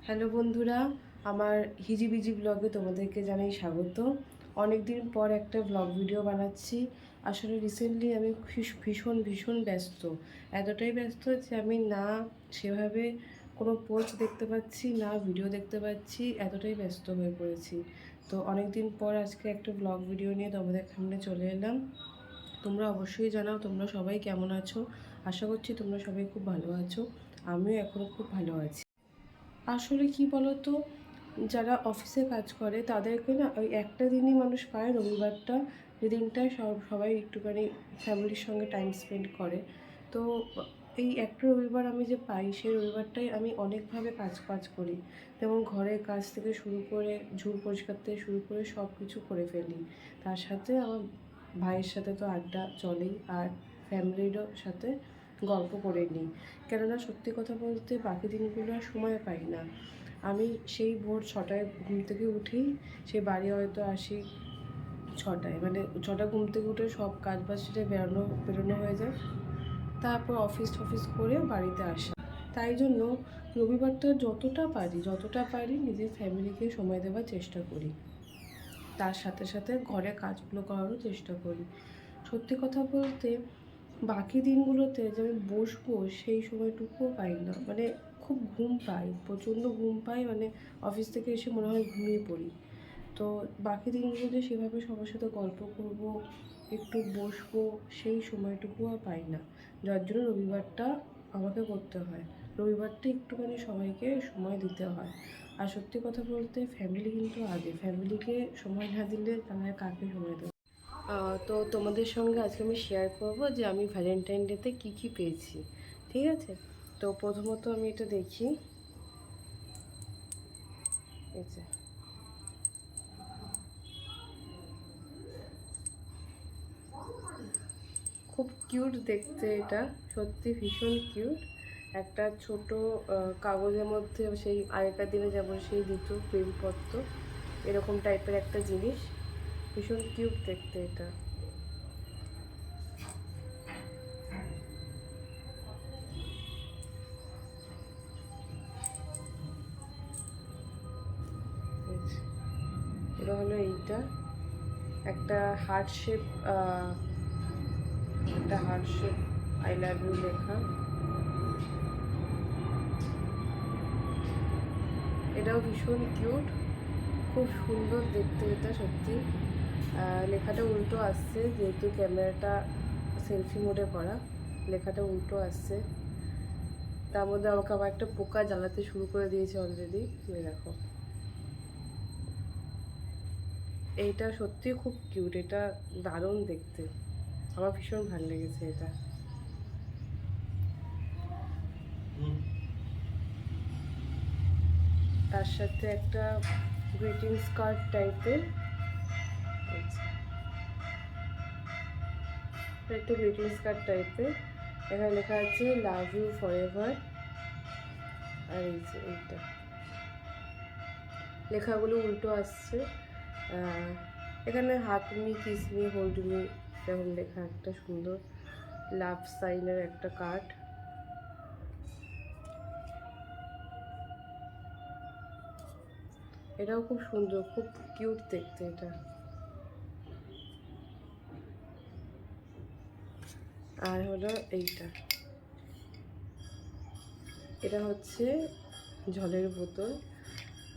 Hello বন্ধুরা, আমার হিজিবিজি ব্লগে তোমাদেরকে জানাই স্বাগত। অনেক দিন পর একটা ব্লগ ভিডিও বানাচ্ছি। আসলে রিসেন্টলি আমি ভীষণ ব্যস্ত। এতটাই ব্যস্ত যে আমি না সেভাবে কোনো পোস্ট দেখতে পাচ্ছি, না ভিডিও দেখতে পাচ্ছি। এতটাই ব্যস্ত হয়ে পড়েছি। তো অনেক দিন পর আজকে একটা ব্লগ ভিডিও নিয়ে তোমাদের সামনে চলে এলাম। তোমরা অবশ্যই জানাও তোমরা সবাই কেমন আছো। আশা করছি তোমরা সবাই খুব ভালো আছো। আমিও এখনও খুব ভালো আছি। আসলে কি বলতো, যারা অফিসে কাজ করে তাদেরকে না ওই একটা দিনই মানুষ পায়, রবিবারটা, যে দিনটায় সবাই একটুখানি ফ্যামিলির সঙ্গে টাইম স্পেন্ড করে। তো এই একটা রবিবার আমি যে পাই, সেই রবিবারটাই আমি অনেকভাবে কাজ করি। যেমন ঘরের কাজ থেকে শুরু করে ঝুল পরিষ্কার থেকে শুরু করে সব কিছু করে ফেলি। তার সাথে আমার ভাইয়ের সাথে তো আড্ডা চলেই, আর ফ্যামিলিরও সাথে গল্প করে নিই। কেননা সত্যি কথা বলতে বাকি দিনগুলো আর সময় পাই না। আমি সেই ভোর 6টায় ঘুম থেকে উঠেই সেই বাড়ি হয়তো আসি 6টায়, মানে 6টায় ঘুম থেকে উঠে সব কাজ বাজ সেরে বেরোনো হয়ে যায়। তারপর অফিস করে বাড়িতে আসা। তাই জন্য রবিবারটা যতটা পারি নিজের ফ্যামিলিকে সময় দেওয়ার চেষ্টা করি। তার সাথে সাথে ঘরের কাজগুলো করারও চেষ্টা করি। সত্যি কথা বলতে বাকি দিনগুলোতে যে আমি বসবো সেই সময়টুকুও পাই না। মানে খুব ঘুম পাই, প্রচণ্ড ঘুম পাই, মানে অফিস থেকে এসে মনে হয় ঘুমিয়ে পড়ি। তো বাকি দিনগুলোতে সেভাবে সবার সাথে গল্প করব, একটু বসবো, সেই সময়টুকুও পাই না। যার জন্য রবিবারটা আমাকে করতে হয়। রবিবারটা একটুখানি সবাইকে সময় দিতে হয়। আর সত্যি কথা বলতে ফ্যামিলি কিন্তু আগে, ফ্যামিলিকে সময় না দিলে তাহলে কাকে সময় দেবো। তো তোমাদের সঙ্গে আজকে আমি শেয়ার করব যে আমি ভ্যালেন্টাইন ডেতে কী পেয়েছি। ঠিক আছে, তো প্রথমত আমি এটা দেখি। এই যে খুব কিউট দেখতে, এটা সত্যি ভীষণ কিউট। একটা ছোট কাগজের মধ্যে সেই আগেকার দিনে যেমন সেই দিত প্রেমপত্র, এরকম টাইপের একটা জিনিস। ভীষণ কিউট দেখতে এটা। এটা হলো এইটা, একটা heart shape, I love you লেখা। এটাও ভীষণ কিউট, খুব সুন্দর দেখতে এটা সত্যি। লেখাটা উল্টো আসছে, যেহেতু ক্যামেরাটা সেলফি মোডে করা, লেখাটা উল্টো আসছে। তার মধ্যে আমাকে আবার একটা পোকা জ্বালাতে শুরু করে দিয়েছে অলরেডি। দেখো, এইটা সত্যি খুব কিউট, এটা দারুণ দেখতে, আমার ভীষণ ভালো লেগেছে এটা। তার সাথে একটা গ্রিটিংস কার্ড টাইপের, একটা গ্রিটিংস কার্ড টাইপের। এখানে লেখা আছে লাভ ইউ ফর এভার। আর এই যে এইটা লেখাগুলো উল্টো আসছে। এখানে হাত me, kiss me, hold me, এরকম লেখা একটা সুন্দর লাভ সাইনের একটা কার্ড। এটাও খুব সুন্দর, খুব কিউট দেখতে এটা। আর হলো এইটা, এটা হচ্ছে জলের বোতল।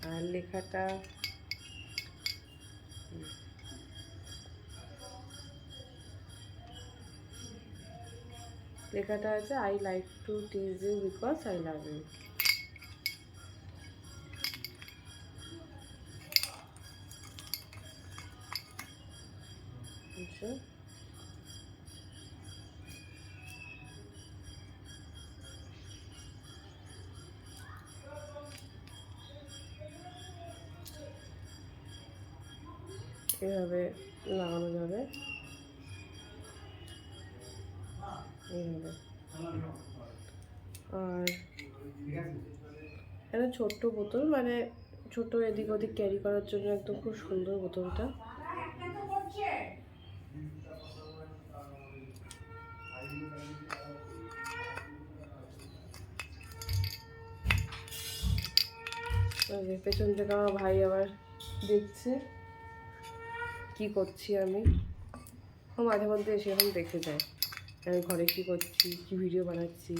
আর লেখাটা আছে I like to tease you because I love you. এভাবে লাগানো যাবে, এইভাবে। আর একটা ছোট্ট বোতল, মানে ছোট এদিক ওদিক ক্যারি করার জন্য একদম খুব সুন্দর বোতলটা। ওই যে পেছন থেকে আমার ভাই আবার দেখছে কি করছি আমি। ও মাঝে মধ্যে এসে এখন দেখে যায় আমি ঘরে কী করছি, কী ভিডিও বানাচ্ছি।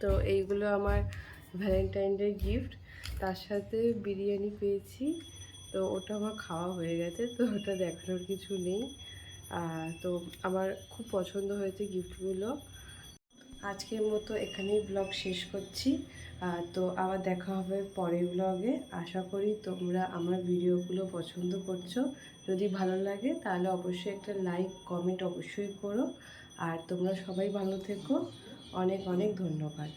তো এইগুলো আমার ভ্যালেন্টাইন ডে গিফট, তার সাথে বিরিয়ানি পেয়েছি। তো ওটা আমার খাওয়া হয়ে গেছে, তো ওটা দেখানোর কিছু নেই। তো আমার খুব পছন্দ হয়েছে গিফটগুলো। আজকের মতো এখানেই ব্লগ শেষ করছি। তো আবার দেখা হবে পরের ব্লগে। আশা করি তোমরা আমার ভিডিওগুলো পছন্দ করছো। যদি ভালো লাগে তাহলে অবশ্যই একটা লাইক কমেন্ট অবশ্যই করো। আর তোমরা সবাই ভালো থেকো। অনেক অনেক ধন্যবাদ।